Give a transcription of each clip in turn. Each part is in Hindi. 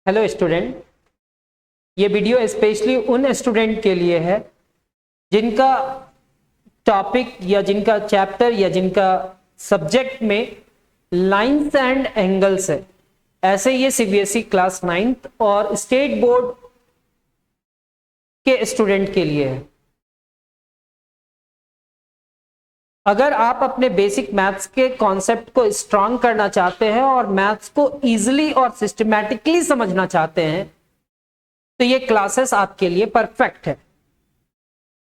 हेलो स्टूडेंट, ये वीडियो स्पेशली उन स्टूडेंट के लिए है जिनका टॉपिक या जिनका चैप्टर या जिनका सब्जेक्ट में लाइंस एंड एंगल्स है। ऐसे ये सीबीएसई क्लास 9th और स्टेट बोर्ड के स्टूडेंट के लिए है। अगर आप अपने बेसिक मैथ्स के कॉन्सेप्ट को स्ट्रांग करना चाहते हैं और मैथ्स को इजीली और सिस्टमैटिकली समझना चाहते हैं तो ये क्लासेस आपके लिए परफेक्ट है।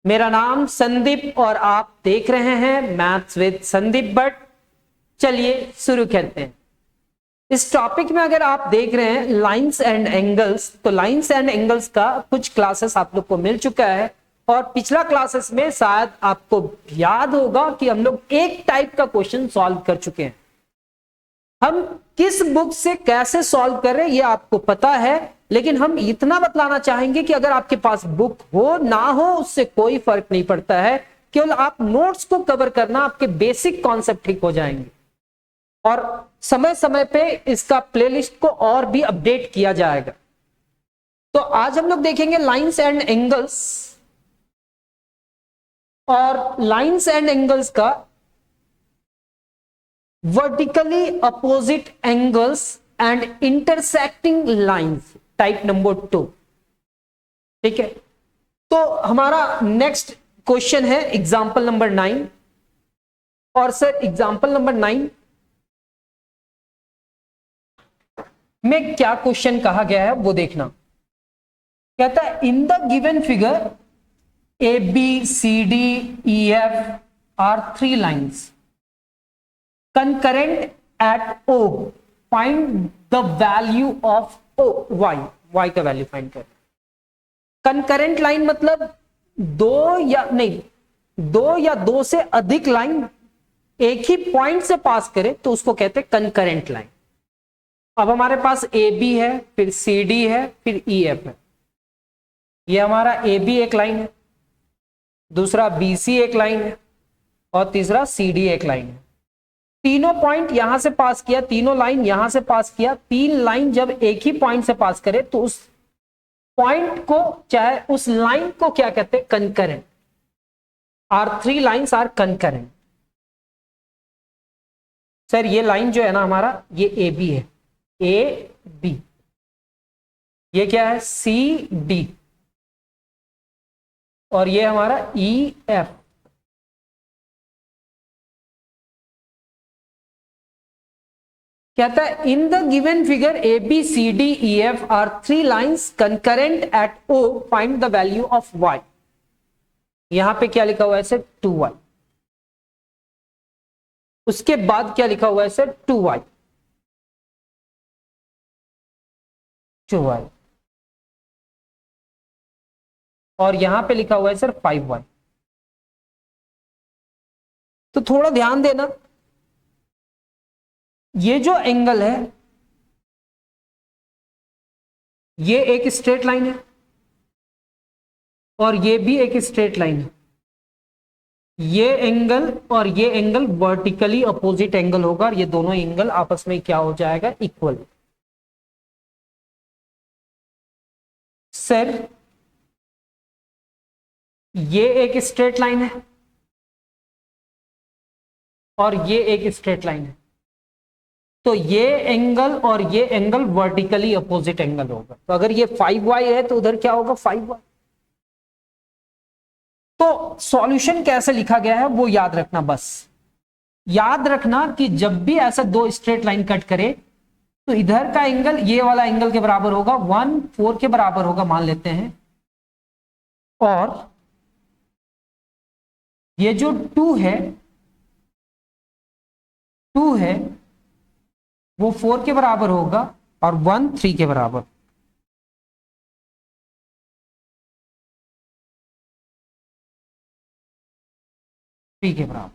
मेरा नाम संदीप और आप देख रहे हैं मैथ्स विद संदीप भट्ट। चलिए शुरू करते हैं। इस टॉपिक में अगर आप देख रहे हैं लाइंस एंड एंगल्स, तो लाइंस एंड एंगल्स का कुछ क्लासेस आप लोग को मिल चुका है और पिछला क्लासेस में शायद आपको याद होगा कि हम लोग एक टाइप का क्वेश्चन सॉल्व कर चुके हैं। हम किस बुक से कैसे सॉल्व कर रहे हैं ये आपको पता है, लेकिन हम इतना बतलाना चाहेंगे कि अगर आपके पास बुक हो ना हो उससे कोई फर्क नहीं पड़ता है। केवल आप नोट्स को कवर करना, आपके बेसिक कॉन्सेप्ट ठीक हो जाएंगे और समय समय पे इसका प्लेलिस्ट को और भी अपडेट किया जाएगा। तो आज हम लोग देखेंगे लाइंस एंड एंगल्स, और लाइंस एंड एंगल्स का vertically opposite angles and intersecting lines type number 2। ठीक है, तो हमारा नेक्स्ट क्वेश्चन है एग्जांपल नंबर 9। और सर एग्जांपल नंबर 9 में क्या क्वेश्चन कहा गया है वो देखना। कहता है in the given figure A B C D E F are 3 lines concurrent at O, find the value of O, y का वैल्यू फाइंड कर। कंकरेंट लाइन मतलब दो या दो से अधिक लाइन एक ही पॉइंट से पास करे तो उसको कहते हैं कंकरेंट लाइन। अब हमारे पास ए बी है, फिर सी डी है, फिर ई एफ है। ये हमारा ए बी एक लाइन है, दूसरा बी सी एक लाइन है और तीसरा सी डी एक लाइन है। तीनों पॉइंट यहां से पास किया, तीनों लाइन यहां से पास किया। 3 लाइन जब एक ही पॉइंट से पास करे तो उस पॉइंट को, चाहे उस लाइन को क्या कहते हैं, concurrent. Are 3 lines are concurrent. Sir ये लाइन जो है ना हमारा, ये ए बी है, ए बी। ये क्या है, सी डी। और ये हमारा ई एफ। कहता है in the given figure A B C D E F are 3 lines concurrent at O, find the value of y. यहां पे क्या लिखा हुआ है सर, 2y। उसके बाद क्या लिखा हुआ है सर, 2y। और यहां पे लिखा हुआ है सर 5y। तो थोड़ा ध्यान देना, ये जो एंगल है ये एक स्ट्रेट लाइन है और ये भी एक स्ट्रेट लाइन है। ये एंगल और ये एंगल वर्टिकली अपोजिट एंगल होगा और ये दोनों एंगल आपस में क्या हो जाएगा, इक्वल। सर ये एक स्ट्रेट लाइन है और ये एक स्ट्रेट लाइन है, तो ये एंगल और ये एंगल वर्टिकली अपोजिट एंगल होगा। तो अगर ये 5y है तो उधर क्या होगा, 5y। तो सॉल्यूशन कैसे लिखा गया है वो याद रखना। बस याद रखना कि जब भी ऐसा दो स्ट्रेट लाइन कट करे तो इधर का एंगल ये वाला एंगल के बराबर होगा, 1/4 के बराबर होगा मान लेते हैं। और ये जो 2 है वो 4 के बराबर होगा और 1 3 के बराबर। थ्री के बराबर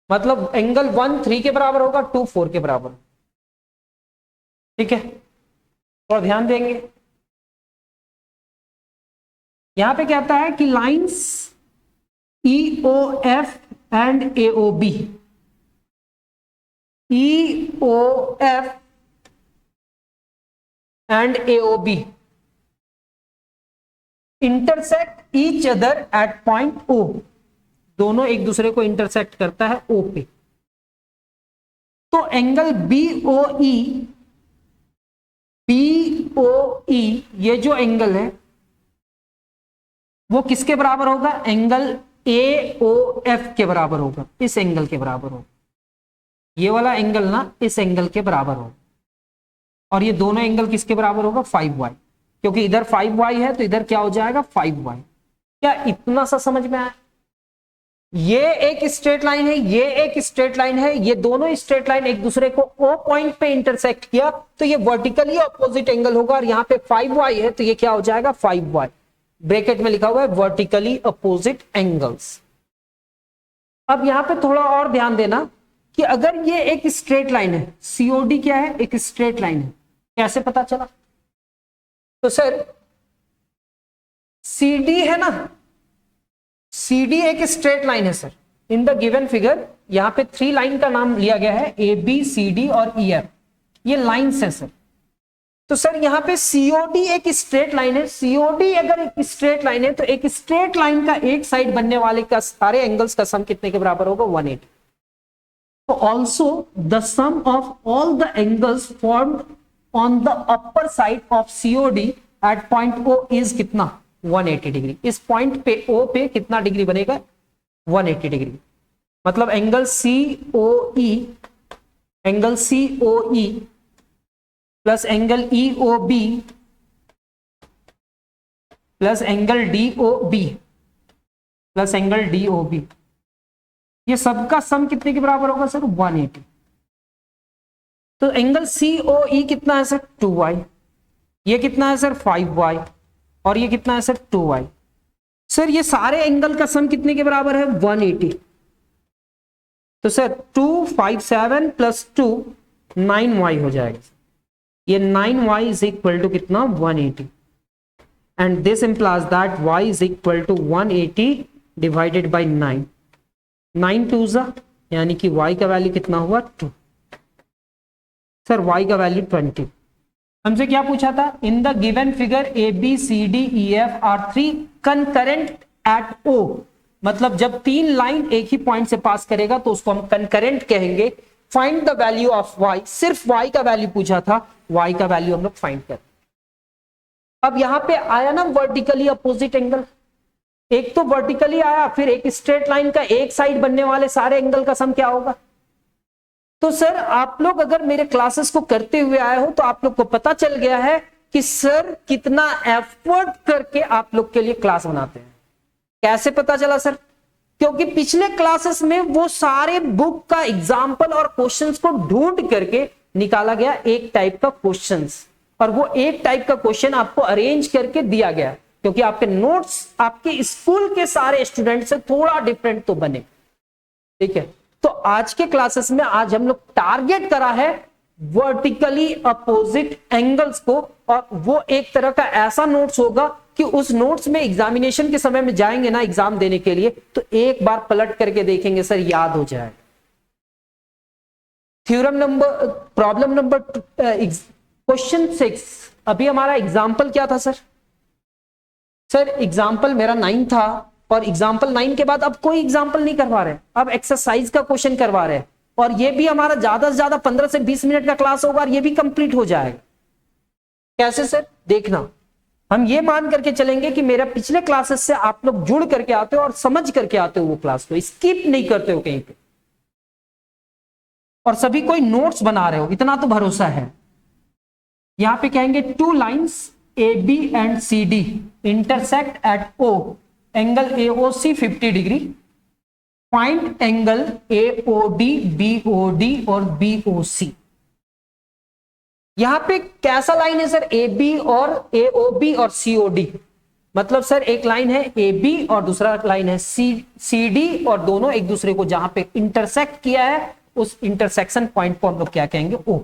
मतलब एंगल 1 3 के बराबर होगा, 2 4 के बराबर। ठीक है, थोड़ा ध्यान देंगे। यहां पे कहता है कि lines E O F and A O B, E O F and AOB intersect each other at point O, दोनों एक दूसरे को इंटरसेक्ट करता है O पे, तो एंगल BOE ये जो एंगल है वो किसके बराबर होगा? एंगल AOF के बराबर होगा, इस एंगल के बराबर होगा। ये वाला एंगल ना इस एंगल के बराबर होगा, और ये दोनों एंगल किसके बराबर होगा? 5y, क्योंकि इधर 5y है तो इधर क्या हो जाएगा? 5y। क्या इतना सा समझ में आया? ये एक स्ट्रेट लाइन है, ये एक स्ट्रेट लाइन है, ये दोनों स्ट्रेट लाइन एक दूसरे को O पॉइंट पे इंटरसेक्ट किया तो ये वर्टिकली अपोजिट एंगल होगा, और यहां पे 5y है तो ये क्या हो जाएगा? 5y। ब्रैकेट में लिखा हुआ है वर्टिकली अपोजिट एंगल्स। अब यहां पे थोड़ा और ध्यान देना कि अगर ये एक स्ट्रेट लाइन है, COD क्या है? एक स्ट्रेट लाइन है, कैसे पता चला? तो सर CD है ना, CD एक स्ट्रेट लाइन है sir. In the given figure यहां पे 3 लाइन का नाम लिया गया है, AB, CD और EF, ये लाइंस है सर। तो सर यहां पे COD एक स्ट्रेट लाइन है, COD अगर एक स्ट्रेट लाइन है तो एक स्ट्रेट लाइन का एक साइड बनने वाले का सारे एंगल्स का सम कितने के बराबर होगा? 180। तो also the sum of all the angles formed on the upper side of COD at point O is कितना? 180 डिग्री। इस पॉइंट पे O पे कितना डिग्री बनेगा? 180 डिग्री। मतलब angle COE plus angle EOB plus angle DOB ये सबका सम कितने के बराबर होगा सर? 180। तो एंगल COE कितना है सर? 2y। ये कितना है सर? 5y। और ये कितना है सर? 2y। सर ये सारे एंगल का सम कितने के बराबर है? 180। तो सर 257 प्लस 2 9y हो जाएगा। ये 9y इज इक्वल टू कितना? 180। And this implies that y is equal to 180 divided by 9। 9 2 यानी कि y का वैल्यू कितना हुआ? 2। सर y का वैल्यू 20। हमसे क्या पूछा था? In the given figure ABCDEF are 3 concurrent at O, मतलब जब 3 लाइन एक ही पॉइंट से पास करेगा तो उसको हम कंकरेंट कहेंगे। Find the value of y, सिर्फ y का वैल्यू पूछा था, y का वैल्यू हम लोग फाइंड कर। अब यहां पे आया ना वर्टिकली अपोजिट एंगल, एक तो वर्टिकली आया, फिर एक स्ट्रेट लाइन का एक साइड बनने वाले सारे एंगल का सम क्या होगा? तो सर आप लोग अगर मेरे क्लासेस को करते हुए आए हो तो आप लोग को पता चल गया है कि सर कितना एफर्ट करके आप लोग के लिए क्लास बनाते हैं। कैसे पता चला सर? क्योंकि पिछले क्लासेस में वो सारे बुक का एग्जाम्पल और क्वेश्चंस को ढूंढ करके निकाला गया एक टाइप का क्वेश्चंस, और वो एक टाइप का क्वेश्चन आपको अरेंज करके दिया गया, क्योंकि आपके नोट्स आपके स्कूल के सारे स्टूडेंट से थोड़ा डिफरेंट तो बने। ठीक है, तो आज के क्लासेस में आज हम लोग टारगेट करा है वर्टिकली अपोजिट एंगल्स को, और वो एक तरह का ऐसा नोट्स होगा कि उस नोट्स में एग्जामिनेशन के समय में जाएंगे ना एग्जाम देने के लिए तो एक बार पलट करके देखेंगे सर, याद हो जाए। Theorem number problem number question 6, अभी हमारा एग्जाम्पल क्या था सर? सर एग्जाम्पल मेरा 9 था, और एग्जाम्पल 9 के बाद अब कोई एग्जाम्पल नहीं करवा रहे, अब एक्सरसाइज का क्वेश्चन करवा रहे हैं, और ये भी हमारा ज्यादा से ज्यादा 15 से 20 मिनट का क्लास होगा और ये भी कंप्लीट हो जाएगा। कैसे सर? देखना, हम ये मान करके चलेंगे कि मेरा पिछले क्लासेस से आप लोग जुड़ करके आते हो और समझ करके आते हो, वो क्लास को स्किप नहीं करते हो कहीं पे, और सभी कोई नोट्स बना रहे हो, इतना तो भरोसा है। यहां पे कहेंगे 2 lines AB and CD intersect eight O, angle AOC 50 degree, find angle AOD, BOD और BOC। यहां पे कैसा लाइन है सर? AB और AOB और COD, मतलब सर एक लाइन है AB और दूसरा लाइन है CD, और दोनों एक दूसरे को जहां पे इंटरसेक्ट किया है उस इंटरसेक्शन पॉइंट को हम लोग क्या कहेंगे? O।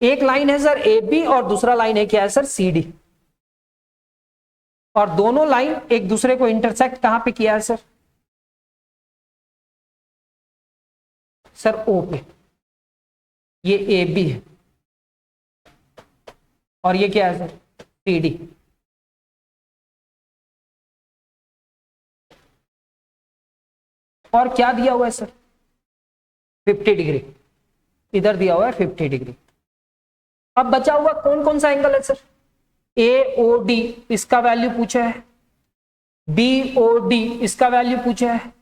एक लाइन है सर AB और दूसरा लाइन है क्या है सर? CD, और दोनों लाइन एक दूसरे को इंटरसेक्ट कहां पे किया है सर? सर O पे। ये AB है, और ये क्या है सर, CD। और क्या दिया हुआ है सर, 50 डिग्री, इधर दिया हुआ है 50 डिग्री। अब बचा हुआ कौन कौन सा एंगल है सर, AOD इसका वैल्यू पूछा है, BOD इसका वैल्यू पूछा है,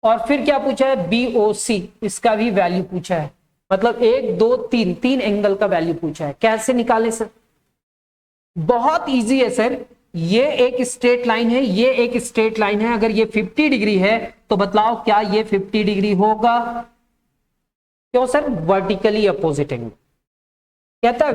और फिर क्या पूछा है, BOC इसका भी वैल्यू पूछा है। मतलब 1 2 3 3 एंगल का वैल्यू पूछा है। कैसे निकाले सर, बहुत इजी है सर। ये एक स्ट्रेट लाइन है, ये एक स्ट्रेट लाइन है। अगर ये 50 डिग्री है तो बतलाओ क्या ये 50 डिग्री होगा? क्यों सर, वर्टिकली अपोजिट एंगल। कहता है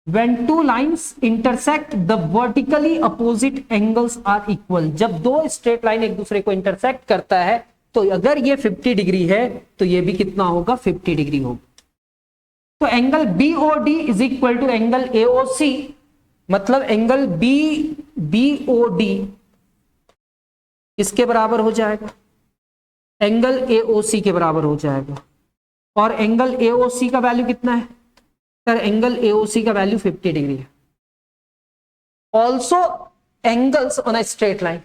when two lines intersect the vertically opposite angles are equal। जब दो स्ट्रेट लाइन एक दूसरे को इंटरसेक्ट करता है तो अगर ये 50 डिग्री है तो ये भी कितना होगा, 50 डिग्री होगा। तो angle BOD is equal to angle AOC, मतलब एंगल BOD इसके बराबर हो जाएगा, एंगल AOC के बराबर हो जाएगा। और एंगल AOC का वैल्यू कितना है सर, एंगल AOC का वैल्यू 50 डिग्री है। Also angles on a straight line.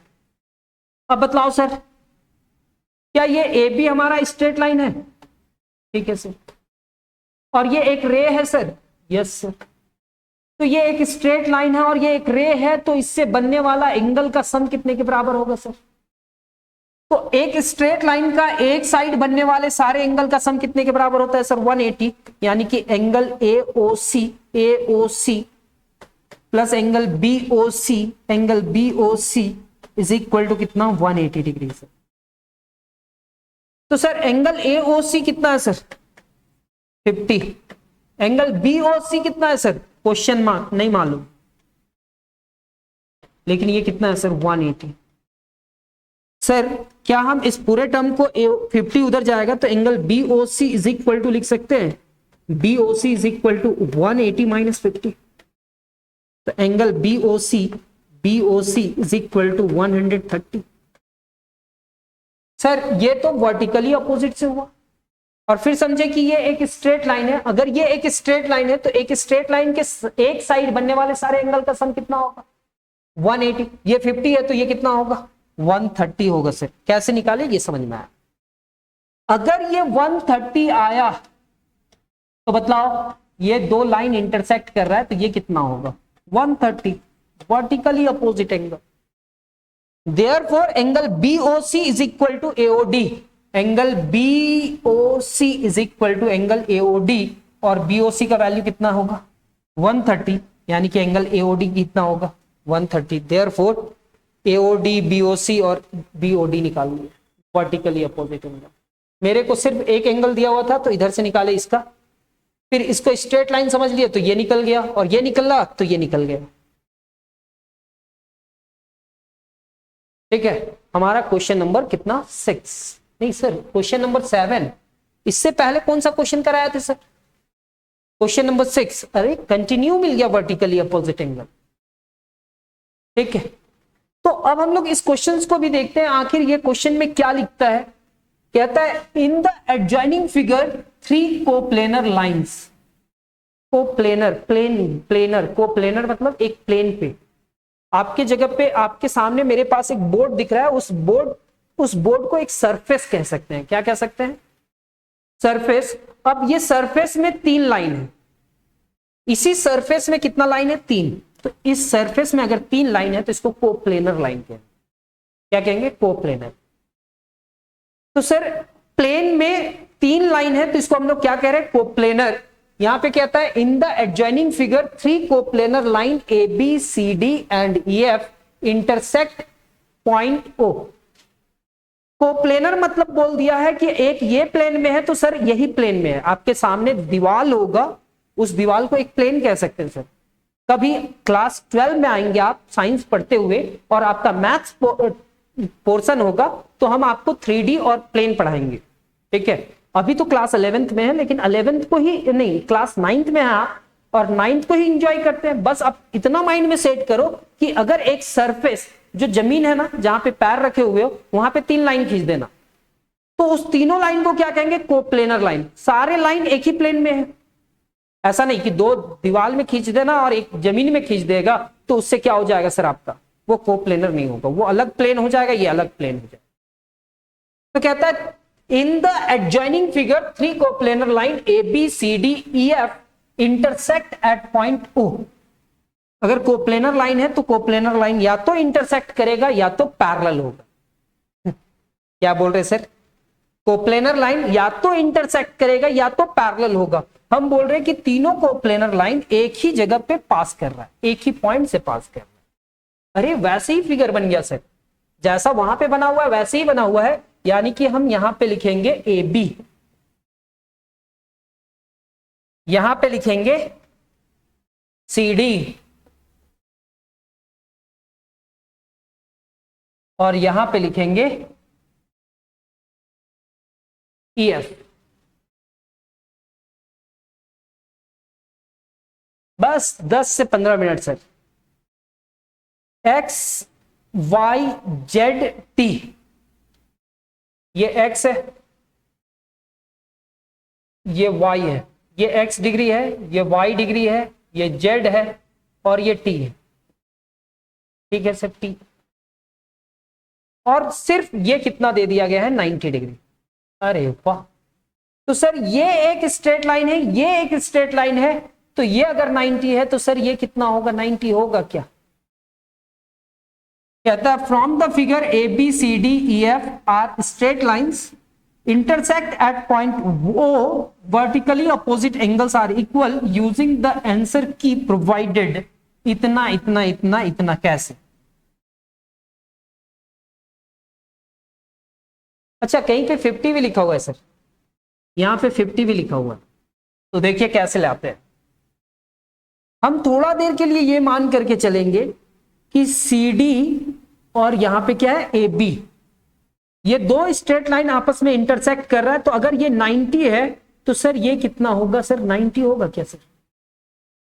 अब बतलाओ सर, क्या ये AB हमारा स्ट्रेट लाइन है? ठीक है सर। और ये एक रे है सर, यस सर। तो ये एक स्ट्रेट लाइन है और ये एक रे है, तो इससे बनने वाला एंगल का सम कितने के बराबर होगा सर? तो एक स्ट्रेट लाइन का एक साइड बनने वाले सारे एंगल का सम कितने के बराबर होता है सर, 180। यानी कि angle AOC plus angle BOC is equal to कितना, 180 डिग्री सर। तो सर एंगल AOC कितना है सर, 50। एंगल BOC कितना है सर, क्वेश्चन मार्क, नहीं मालूम, लेकिन ये कितना है सर, 180। सर क्या हम इस पूरे टर्म को 50 उधर जाएगा तो angle BOC is equal to लिख सकते हैं, BOC is equal to 180 minus 50। तो angle BOC is equal to 130। Sir ये तो वर्टिकली अपोजिट से हुआ। और फिर समझे कि ये एक स्ट्रेट लाइन है। अगर ये एक स्ट्रेट लाइन है तो एक स्ट्रेट लाइन के एक साइड बनने वाले सारे एंगल का सम कितना होगा, 180। ये 50 है तो ये कितना होगा, 130 होगा सर। कैसे निकाले ये समझ में आया? अगर ये 130 आया तो बतलाओ ये दो लाइन इंटरसेक्ट कर रहा है तो ये कितना होगा, 130, vertically opposite angle. Therefore angle BOC is equal to AOD, angle BOC is equal to angle AOD, और BOC का वैल्यू कितना होगा, 130, यानी कि एंगल AOD कितना होगा, 130। देयरफॉर AOD, BOC और BOD निकाल लिया, वर्टिकली अपोजिट एंगल। मेरे को सिर्फ एक एंगल दिया हुआ था तो इधर से निकाले इसका, फिर इसको स्ट्रेट लाइन समझ लिया तो ये निकल गया, और ये निकला तो ये निकल गया। ठीक है, हमारा क्वेश्चन नंबर कितना, 6, नहीं सर क्वेश्चन नंबर 7। इससे पहले कौन सा क्वेश्चन कराया था सर, क्वेश्चन नंबर 6। अरे कंटिन्यू मिल गया, वर्टिकली अपोजिट एंगल। ठीक है, तो अब हम लोग इस क्वेश्चन को भी देखते हैं, आखिर ये क्वेश्चन में क्या लिखता है। कहता है in the adjoining figure 3 coplanar lines. Coplanar, planar, coplanar मतलब एक प्लेन पे। आपके जगह पे, आपके सामने मेरे पास एक बोर्ड दिख रहा है, उस बोर्ड को एक सरफेस कह सकते हैं। क्या कह सकते हैं, सरफेस। अब ये सरफेस में 3 लाइन है, इसी सरफेस में कितना लाइन है, 3। तो इस सरफेस में अगर 3 लाइन है तो इसको कोप्लेनर लाइन कहेंगे। क्या कहेंगे, कोप्लेनर। तो सर प्लेन में 3 लाइन है तो इसको हम लोग क्या कह रहे हैं, कोप्लेनर। यहां पे कहता है in the adjoining figure 3 coplanar line ABCD and EF intersect point O। Coplanar मतलब बोल दिया है कि एक ये प्लेन में है तो सर यही प्लेन में है। आपके सामने दीवार होगा, उस दीवार को एक प्लेन कह सकते हैं सर। कभी क्लास 12 में आएंगे आप साइंस पढ़ते हुए और आपका मैथ्स पोर्शन होगा तो हम आपको 3D और प्लेन पढ़ाएंगे। ठीक है, अभी तो क्लास 11th में है, लेकिन 11th को ही नहीं, क्लास 9th में है आप, और 9th को ही एंजॉय करते हैं। बस आप इतना माइंड में सेट करो कि अगर एक सरफेस, जो जमीन है ना जहां पे पैर रखे हुए हो, वहां पे 3 लाइन खींच देना, तो उस तीनों लाइन को क्या कहेंगे? Coplanar line. सारे लाइन एक ही प्लेन में है, ऐसा नहीं कि दो दीवार में खींच देना और एक जमीन में खींच देगा तो उससे क्या हो जाएगा सर आपका? वो कोप्लेनर नहीं होगा, वो अलग प्लेन हो जाएगा, ये अलग प्लेन हो जाएगा। तो कहता है in the adjoining figure 3 coplanar line A B C D E F intersect at point O. अगर कोप्लेनर लाइन है तो कोप्लेनर लाइन या तो इंटरसेक्ट करेगा या तो पैरेलल होगा। क्या बोल रहे सर? कोप्लेनर लाइन या तो इंटरसेक्ट करेगा या तो पैरेलल होगा। हम बोल रहे हैं कि तीनों कोप्लेनर लाइन एक ही जगह पे पास कर रहा है, एक ही पॉइंट से पास कर रहा है। अरे वैसे ही फिगर बन गया सर, जैसा वहां पे बना हुआ है वैसे ही बना हुआ है। यानी कि हम यहां पे लिखेंगे ए बी, यहां पे लिखेंगे सी डी और यहां पे लिखेंगे ई एफ। बस 10 से 15 minute sir. X y z t, ये एक्स है, ये वाई है, ये एक्स डिग्री है, ये वाई डिग्री है, ये जेड है और ये टी है। ठीक है सर, टी। और सिर्फ ये कितना दे दिया गया है? 90 डिग्री। अरे वाह! तो सर ये एक स्ट्रेट लाइन है, ये एक स्ट्रेट लाइन है, तो ये अगर 90 है तो सर ये कितना होगा? 90 होगा क्या? कहता है from the figure A B C D E F are straight lines intersect at point O, vertically opposite angles are equal using the answer key provided इतना इतना इतना इतना। कैसे? अच्छा, कहीं पे 50 भी लिखा हुआ है सर, यहां पे 50 भी लिखा हुआ है। तो देखिए कैसे लाते हैं हम। थोड़ा देर के लिए ये मान करके चलेंगे कि सी डी और यहां पे क्या है? ए बी, ये दो स्ट्रेट लाइन आपस में इंटरसेक्ट कर रहा है। तो अगर ये 90 है तो सर ये कितना होगा? सर 90 होगा क्या सर?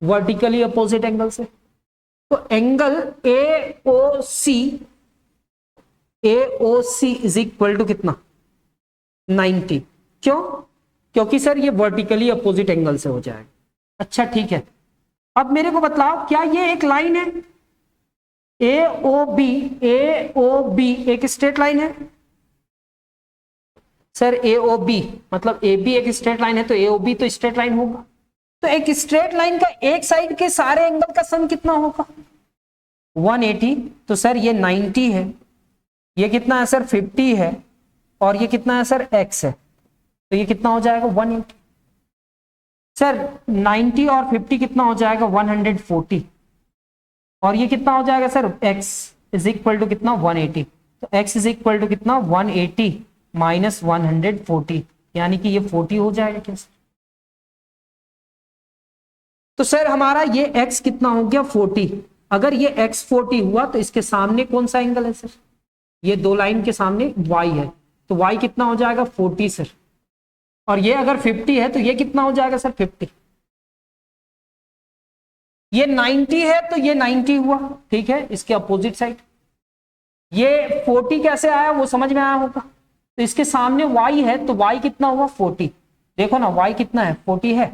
वर्टिकली अपोजिट एंगल से। तो angle A O C is equal to कितना? 90। क्यों? क्योंकि सर ये वर्टिकली अपोजिट एंगल से हो जाएगा। अच्छा ठीक है, अब मेरे को बतलाओ क्या ये एक लाइन है? ए ओ बी एक स्ट्रेट लाइन है सर। ए ओ बी मतलब ए बी एक स्ट्रेट लाइन है तो ए ओ बी तो स्ट्रेट लाइन होगा। तो एक स्ट्रेट लाइन का एक साइड के सारे एंगल का सम कितना होगा? 180। तो सर ये 90 है, ये कितना है सर? 50 है, और ये कितना है सर? x है। तो ये कितना हो जाएगा? 180। सर 90 और 50 कितना हो जाएगा? 140। और ये कितना हो जाएगा sir? x is equal to कितना? 180। तो x इज इक्वल टू कितना? 180 माइनस 140, यानी कि ये 40 हो जाएगा कैसे? तो सर हमारा ये x कितना हो गया? 40। अगर ये x 40 हुआ तो इसके सामने कौन सा एंगल है सर? ये दो लाइन के सामने y है, तो y कितना हो जाएगा? 40 सर। और ये अगर 50 है तो ये कितना हो जाएगा सर? 50। ये 90 है तो ये 90 हुआ, ठीक है, इसके अपोजिट साइड। ये 40 कैसे आया वो समझ में आया होगा। तो इसके सामने y है तो y कितना हुआ? 40। देखो ना y कितना है? 40 है।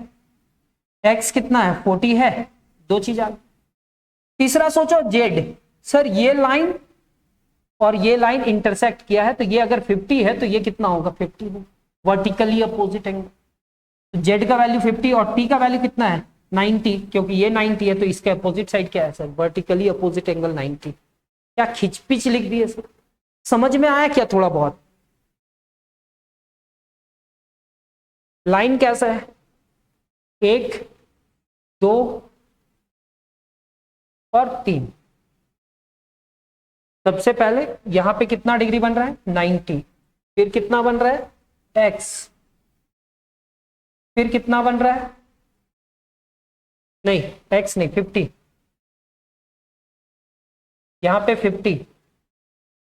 x कितना है? 40 है। दो चीज आ गई। तीसरा सोचो z। सर ये लाइन और ये लाइन इंटरसेक्ट किया है तो ये अगर 50 है तो ये कितना होगा? 50 होगा, वर्टिकली अपोजिट एंगल। z का वैल्यू 50 और t का वैल्यू कितना है? 90। क्योंकि ये 90 है तो इसके अपोजिट साइड क्या है सर? Vertically opposite angle 90। क्या खिचपिच लिख दी है सर? समझ में आया क्या थोड़ा बहुत? लाइन कैसा है? 1 2 और 3। सबसे पहले यहां पे कितना डिग्री बन रहा है? 90। फिर कितना बन रहा है? x। फिर कितना बन रहा है? नहीं x नहीं, 50। यहां पे 50,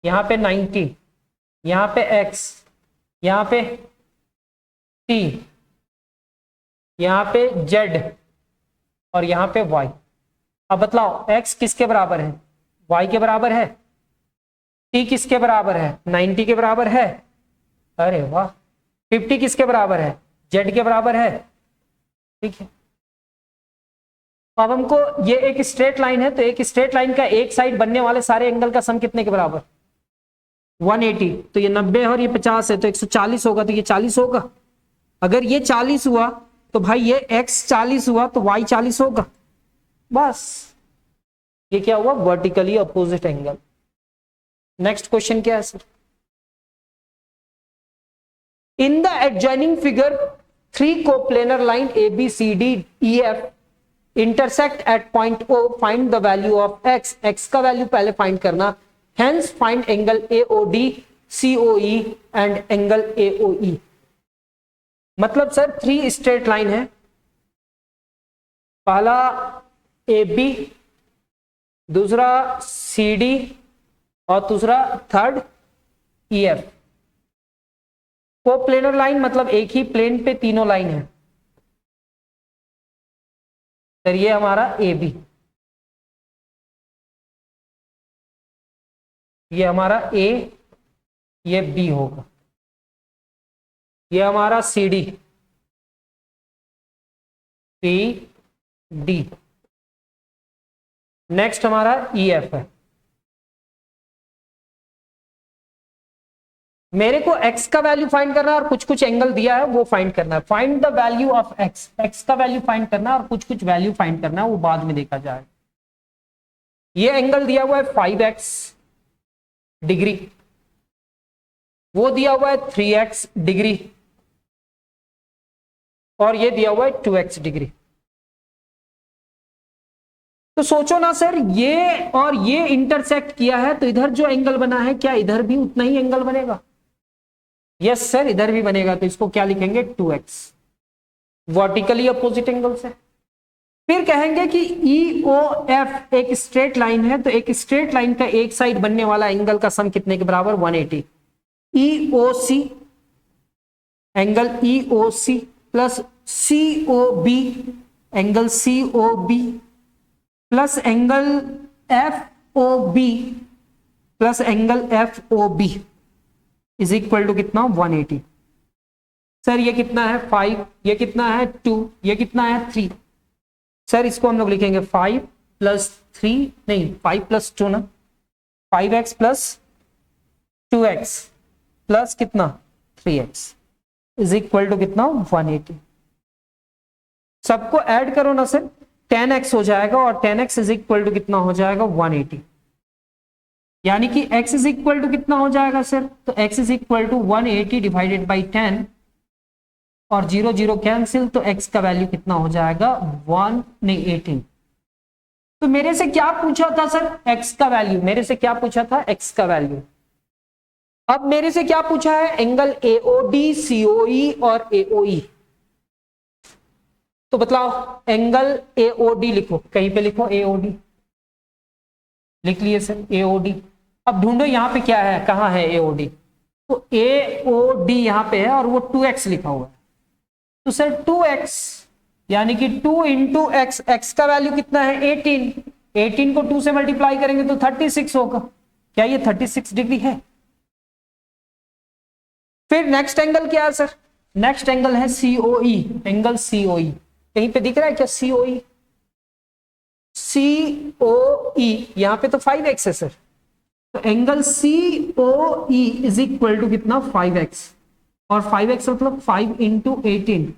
यहां पे 90, यहां पे x, यहां पे t, यहां पे z और यहां पे y। अब बतलाओ x किसके बराबर है? y के बराबर है। t किसके बराबर है? 90 के बराबर है। अरे वाह, 50 किसके बराबर है, जेड के बराबर है। ठीक है, अब हमको ये एक स्ट्रेट लाइन है, तो एक स्ट्रेट लाइन का एक साइड बनने वाले सारे एंगल का सम कितने के बराबर, 180। तो ये 90 है और ये 50 है, तो 140 होगा, तो ये 40 होगा। अगर ये 40 हुआ तो भाई ये x 40 हुआ तो y 40 होगा। बस ये क्या हुआ, vertically opposite angle. Next question क्या है sir, in the adjoining figure 3 coplanar line ABCDEF intersect at point O, find the value of x। x का वैल्यू पहले फाइंड करना, hence find angle AOD, COE and angle AOE। मतलब सर 3 स्ट्रेट लाइन है, पहला AB, दूसरा CD और दूसरा थर्ड EF। कोप्लेनर लाइन मतलब एक ही प्लेन पे तीनों लाइन है। सर ये हमारा AB, ये हमारा A, ये B होगा, ये हमारा CD, CD। नेक्स्ट हमारा EF है। मेरे को x का वैल्यू फाइंड करना है और कुछ कुछ एंगल दिया है वो फाइंड करना है। Find the value of x, x का वैल्यू फाइंड करना है और कुछ कुछ वैल्यू फाइंड करना है, वो बाद में देखा जाएगा। ये एंगल दिया हुआ है 5x डिग्री, वो दिया हुआ है 3x डिग्री, और ये दिया हुआ है 2x डिग्री। तो सोचो ना सर, ये और ये इंटरसेक्ट किया है, तो इधर जो एंगल बना है क्या इधर भी उतना ही एंगल बनेगा? यस सर, इधर भी बनेगा। तो इसको क्या लिखेंगे, 2x, वर्टिकली अपोजिट एंगल से। फिर कहेंगे कि EOF एक स्ट्रेट लाइन है, तो एक स्ट्रेट लाइन का एक साइड बनने वाला एंगल का सम कितने के बराबर, 180। EOC, angle EOC plus COB, angle COB plus angle FOB plus angle FOB is equal to कितना, 180। सर ये कितना है 5, ये कितना है 2, ये कितना है 3। सर इसको हम लोग लिखेंगे 5 प्लस 3, नहीं 5 प्लस 2 ना, 5x प्लस 2x प्लस कितना 3x इज इक्वल टू कितना, 180। सबको ऐड करो ना सर, 10x हो जाएगा और 10x इज इक्वल टू कितना हो जाएगा, 180। यानी कि x इज इक्वल टू कितना हो जाएगा सर, तो x is equal to 180 divided by 10 और 0 0 कैंसिल, तो x का वैल्यू कितना हो जाएगा, 18। तो मेरे से क्या पूछा था सर, x का वैल्यू, मेरे से क्या पूछा था, x का वैल्यू। अब मेरे से क्या पूछा है, एंगल AOD, COE और AOE। तो बतलाओ, एंगल AOD लिखो, कहीं पे लिखो AOD, लिख लिए सर AOD। अब ढूंढो यहां पे क्या है, कहां है AOD। तो AOD यहां पे है और वो 2x लिखा हुआ है। तो सर 2x यानी कि 2 इंटू एक्स, एक्स का वैल्यू कितना है 18, 18 को 2 से मल्टीप्लाई करेंगे तो 36 होगा। क्या ये 36 डिग्री है? फिर नेक्स्ट एंगल क्या है सर, नेक्स्ट एंगल है COE, एंगल COE कहीं पे दिख रहा है क्या, COE, COE यहां पे तो 5x है सर, तो angle COE is equal to कितना 5x, और 5x मतलब 5 इंटू 18,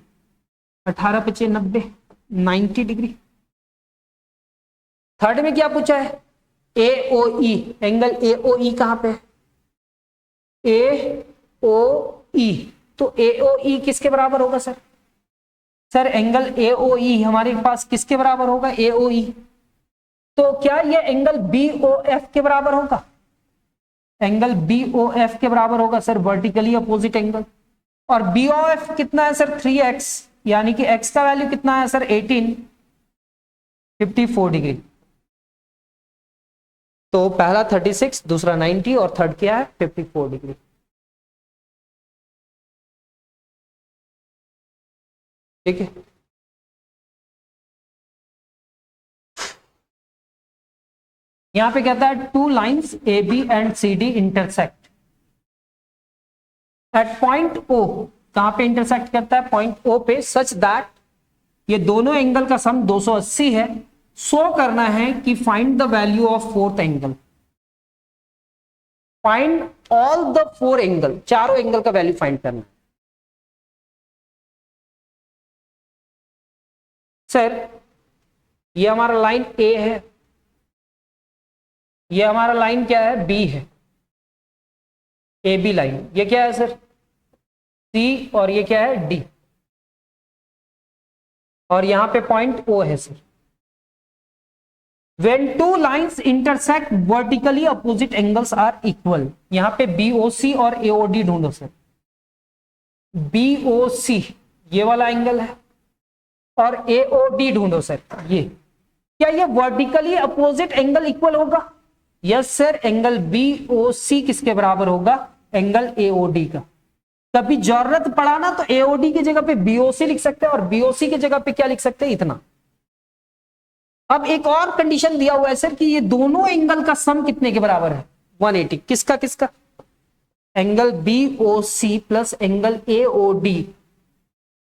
18 पचे 90, 90 डिग्री। थर्ड में क्या पूछा है, AOE, एंगल AOE कहां पे है, AOE, तो AOE किसके बराबर होगा सर, सर एंगल AOE हमारे पास किसके बराबर होगा, AOE, तो क्या ये एंगल BOF के बराबर होगा, एंगल BOF के बराबर होगा सर, वर्टिकली अपोजिट एंगल। और BOF कितना है सर 3x, यानी कि x का वैल्यू कितना है सर 18, 54 डिग्री। तो पहला 36, दूसरा 90 और थर्ड क्या है 54 डिग्री। ठीक है, यहां पे कहता है 2 lines AB and CD intersect at point O, कहां पे इंटरसेक्ट करता है? पॉइंट ओ पे, सच दैट ये दोनों एंगल का सम 280 है। शो करना है कि find the value of fourth angle, find all the four angle, चारों एंगल का वैल्यू फाइंड करना है। सर ये हमारा लाइन ए है, ये हमारा लाइन क्या है? बी है, ए बी लाइन। ये क्या है सर? सी, और ये क्या है? डी। और यहां पे पॉइंट ओ है sir. When two lines intersect vertically opposite angles are equal, यहां पे BOC और AOD ढूंढो सर। BOC ये वाला एंगल है और AOD ढूंढो सर। ये क्या ये वर्टिकली अपोजिट एंगल इक्वल होगा? यस सर, एंगल BOC किसके बराबर होगा? एंगल AOD का। कभी जरूरत पड़ा ना तो AOD की जगह पे BOC लिख सकते हैं और BOC की जगह पे क्या लिख सकते हैं? इतना। अब एक और कंडीशन दिया हुआ है सर कि ये दोनों एंगल का सम कितने के बराबर है? 180। किसका किसका? Angle BOC plus angle AOD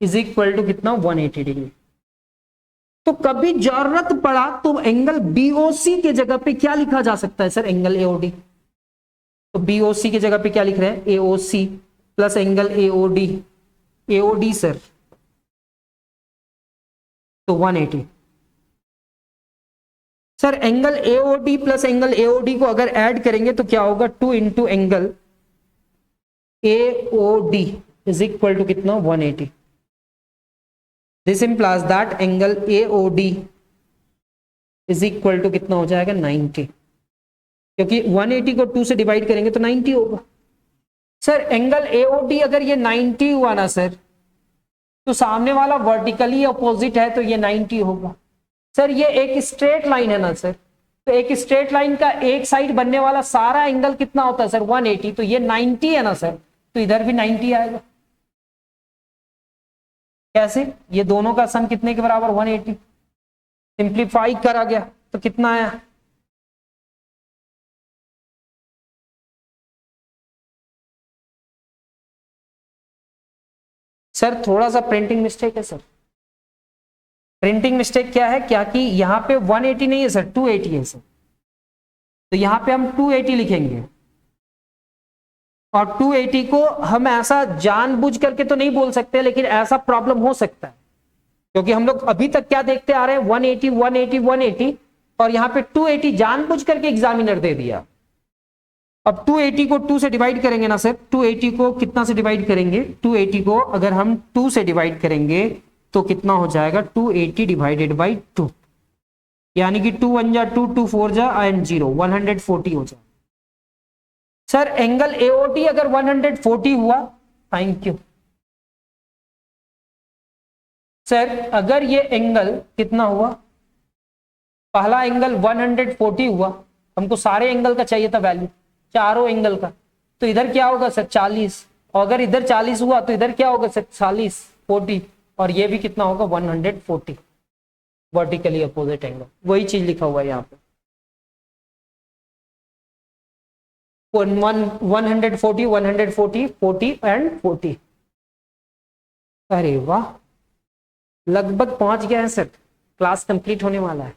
is equal to कितना? 180 डिग्री। तो कभी जरूरत पड़ा तो एंगल BOC के जगह पे क्या लिखा जा सकता है सर? Angle AOD। तो BOC की जगह पे क्या लिख रहे हैं? AOC plus angle AOD। AOD sir तो 180। Sir angle AOD plus angle AOD को अगर ऐड करेंगे तो क्या होगा? 2 into angle AOD is equal to कितना? 180। This implies that angle AOD is equal to कितना हो जाएगा? 90, क्योंकि 180 को 2 से डिवाइड करेंगे तो 90 होगा। सर एंगल AOD अगर ये 90 हुआ ना सर, तो सामने वाला वर्टिकली अपोजिट है तो ये 90 होगा। सर ये एक स्ट्रेट लाइन है ना सर, तो एक स्ट्रेट लाइन का एक साइड बनने वाला सारा एंगल कितना होता है सर? 180। तो ये 90 है ना सर, तो इधर भी 90 आएगा। कैसे? ये दोनों का सम कितने के बराबर? 180। सिंप्लीफाई करा गया तो कितना आया? सर थोड़ा सा प्रिंटिंग मिस्टेक है सर। प्रिंटिंग मिस्टेक क्या है? क्या कि यहां पे 180 नहीं है सर, 280 है सर। तो यहां पे हम 280 लिखेंगे और 280 को हम ऐसा जानबूझ करके तो नहीं बोल सकते, लेकिन ऐसा प्रॉब्लम हो सकता है क्योंकि हम लोग अभी तक क्या देखते आ रहे हैं? 180 180 180, और यहां पे 280 जानबूझ करके एग्जामिनर दे दिया। अब 280 को 2 से डिवाइड करेंगे ना सर, 280 को कितना से डिवाइड करेंगे? 280 को अगर हम 2 से डिवाइड करेंगे तो कितना हो जाएगा? 280 डिवाइडेड बाई 2, यानी कि 2 1 जा 2, 2 4 जा एंड 0, 140 हो जाए। सर एंगल AOD अगर 140 हुआ, थैंक यू सर, अगर ये एंगल कितना हुआ? पहला एंगल 140 हुआ, हमको सारे एंगल का चाहिए था वैल्यू, चारों एंगल का। तो इधर क्या होगा सर? 40। और अगर इधर 40 हुआ तो इधर क्या होगा सर? 40 40, और ये भी कितना होगा? 140, वर्टिकली अपोजिट एंगल। वही चीज लिखा हुआ है यहाँ पे, 140 140 40 एंड 40। अरे वाह, लगभग पहुंच गया है सर, क्लास कंप्लीट होने वाला है।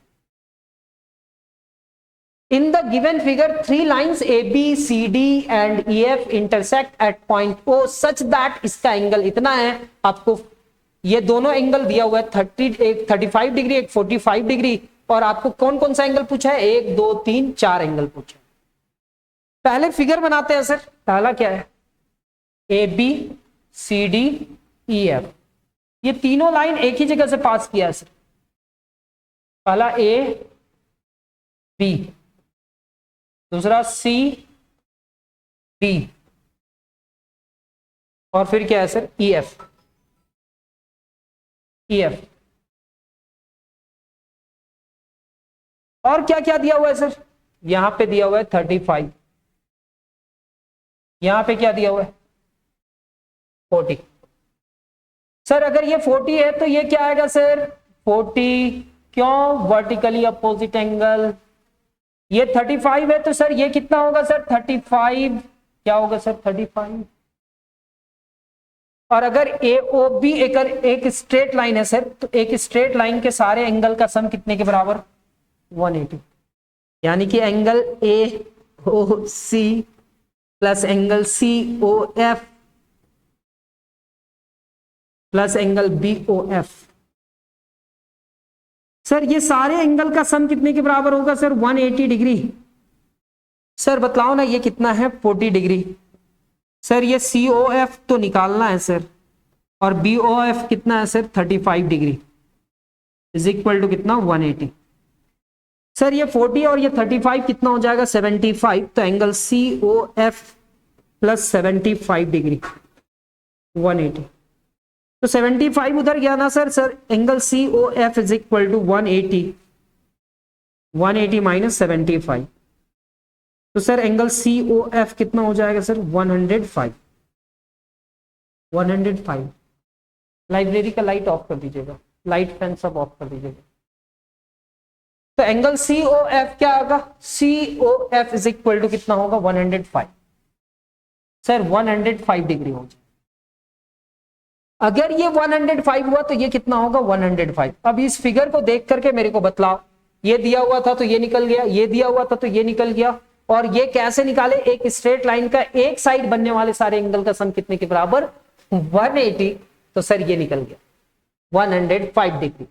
In the given figure, 3 lines AB, CD and EF intersect at point O such that इसका एंगल इतना है। आपको ये दोनों एंगल दिया हुआ है, 30, एक 35 डिग्री, एक 45 डिग्री, और आपको कौन कौन सा एंगल पूछा है? 1 2 3 4 एंगल पूछा है। पहले फिगर बनाते हैं सर। पहला क्या है? AB CD EF, ये तीनों लाइन एक ही जगह से पास किया है सर। पहला A B, दूसरा C D, और फिर क्या है सर? EF। और क्या क्या दिया हुआ है सर? यहां पे दिया हुआ है 35, यहां पे क्या दिया हुआ है? 40। सर अगर ये 40 है तो ये क्या आएगा सर? 40, क्यों? Vertically opposite angle. ये 35 है तो सर ये कितना होगा सर? 35, क्या होगा सर? 35 और अगर ए ओ बी एक स्ट्रेट लाइन है सर, तो एक स्ट्रेट लाइन के सारे एंगल का सम कितने के बराबर? 180। यानी कि angle A O C plus angle C O F plus angle B O F, sir ये सारे एंगल का सम कितने के बराबर होगा सर? 180 डिग्री। सर बतलाओ ना, ये कितना है? 40 डिग्री। सर ये सी ओ एफ तो निकालना है सर, और बी ओ एफ कितना है sir? 35 degree is equal to कितना? 180। सर ये 40 और ये 35 कितना हो जाएगा? 75। तो angle C O F plus 75 degree 180। तो 75 उधर गया ना sir, sir angle C O F is equal to 180 minus 75। तो sir angle C O F कितना हो जाएगा सर? 105। लाइब्रेरी का लाइट ऑफ कर दीजिएगा, लाइट फैन सब ऑफ कर दीजिएगा। तो एंगल सी ओ एफ क्या होगा? C O F is equal to कितना होगा? 105। सर 105 डिग्री हो जाए। अगर ये 105 हुआ तो ये कितना होगा? 105। अब इस फिगर को देख करके मेरे को बतलाओ, ये दिया हुआ था तो ये निकल गया, ये दिया हुआ था तो ये निकल गया, और ये कैसे निकाले? एक स्ट्रेट लाइन का एक साइड बनने वाले सारे एंगल का सम कितने के बराबर? 180। तो सर ये निकल गया 105 डिग्री।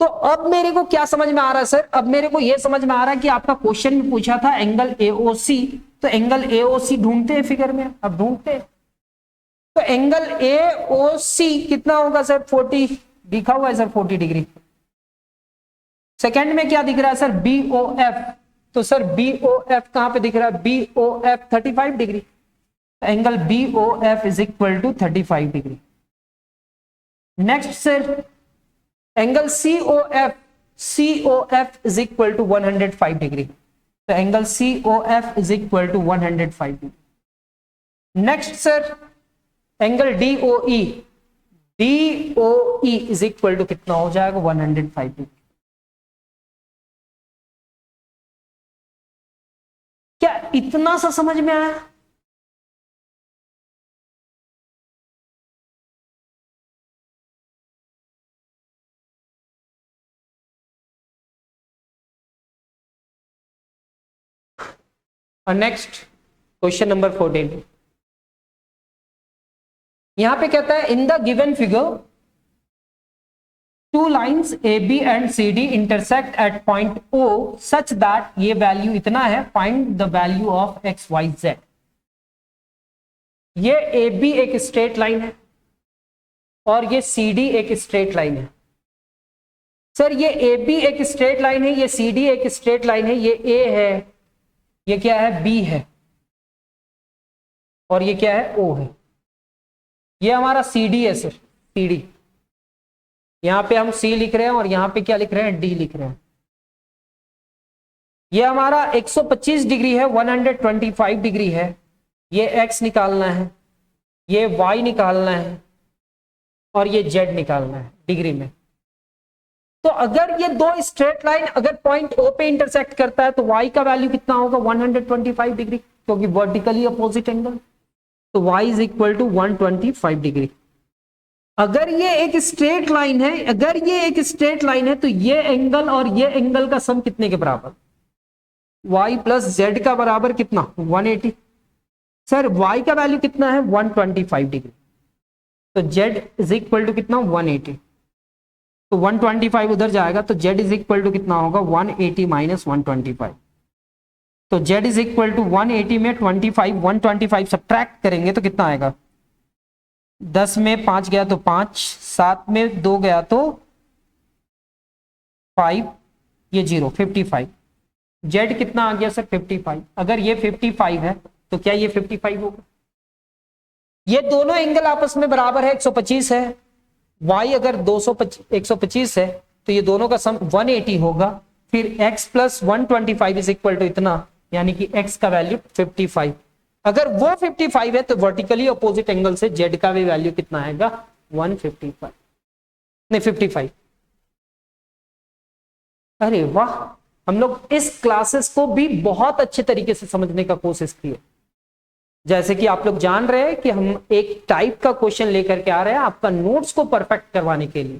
तो अब मेरे को क्या समझ में आ रहा है सर? अब मेरे को यह समझ में आ रहा है कि आपका क्वेश्चन में पूछा था एंगल एओसी, तो एंगल एओसी ढूंढते हैं फिगर में, अब ढूंढते हैं। तो एंगल एओसी कितना होगा सर? 40 लिखा हुआ है सर, 40 डिग्री। सेकंड में क्या दिख रहा है सर? बीओएफ। तो सर बीओएफ कहां पे दिख रहा है? BOF 35 degree. Angle BOF is equal to 35 degree. Next sir angle COF, COF is equal to 105 degree. तो angle COF is equal to 105 degree. Next sir angle DOE, DOE is equal to कितना हो जाएगा? 105 डिग्री। क्या इतना सा समझ में आया? और नेक्स्ट क्वेश्चन नंबर 14, यहां पे कहता है in the given figure two lines A B and C D intersect at point O such that ये वैल्यू इतना है, find the value of x y z. ये ए बी एक स्ट्रेट लाइन है और ये सी डी एक स्ट्रेट लाइन है। सर ये ए बी एक स्ट्रेट लाइन है, ये सी डी एक स्ट्रेट लाइन है, ये ए है, ये क्या है? बी है, और ये क्या है? ओ है। ये हमारा सी डी है सर, सी डी। यहां पे हम सी लिख रहे हैं और यहां पे क्या लिख रहे हैं? डी लिख रहे हैं। ये हमारा 125 डिग्री है, 125 डिग्री है। ये एक्स निकालना है, ये वाई निकालना है, और ये जेड निकालना है डिग्री में। तो अगर ये दो स्ट्रेट लाइन अगर पॉइंट ओ पे इंटरसेक्ट करता है तो y का वैल्यू कितना होगा? 125 डिग्री, क्योंकि वर्टिकली अपोजिट एंगल। तो y is equal to 125 degree. अगर ये एक स्ट्रेट लाइन है, अगर ये एक स्ट्रेट लाइन है तो ये एंगल और ये एंगल का सम कितने के बराबर? y प्लस जेड का बराबर कितना? 180। सर y का वैल्यू कितना है? 125 डिग्री। तो z इज इक्वल टू कितना? 180। तो 125 उधर जाएगा तो z इज इक्वल टू कितना होगा? 180 माइनस 125। तो z इज इक्वल टू 180 में 125 सब्ट्रैक्ट करेंगे तो कितना आएगा? 10 में 5 गया तो 5, 7 में 2 गया तो 5, ये 0, 55। z कितना आ गया सर? 55। अगर ये 55 है तो क्या ये 55 होगा? ये दोनों एंगल आपस में बराबर है, 125 है। y अगर 125 है तो ये दोनों का सम 180 होगा। फिर x plus 125 is equal to इतना, यानी कि x का वैल्यू 55। अगर वो 55 है तो वर्टिकली अपोजिट एंगल से z का भी वैल्यू कितना आएगा? 155 नहीं 55। अरे वाह, हम लोग इस क्लासेस को भी बहुत अच्छे तरीके से समझने का कोशिश किए। जैसे कि आप लोग जान रहे हैं कि हम एक टाइप का क्वेश्चन लेकर के आ रहे हैं आपका नोट्स को परफेक्ट करवाने के लिए।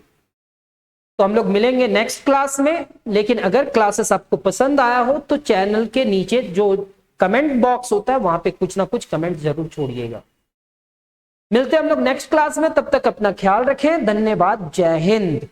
तो हम लोग मिलेंगे नेक्स्ट क्लास में, लेकिन अगर क्लासेस आपको पसंद आया हो तो चैनल के नीचे जो कमेंट बॉक्स होता है वहां पे कुछ ना कुछ कमेंट जरूर छोड़िएगा। मिलते हैं हम लोग नेक्स्ट क्लास में, तब तक अपना ख्याल रखें। धन्यवाद। जय हिंद।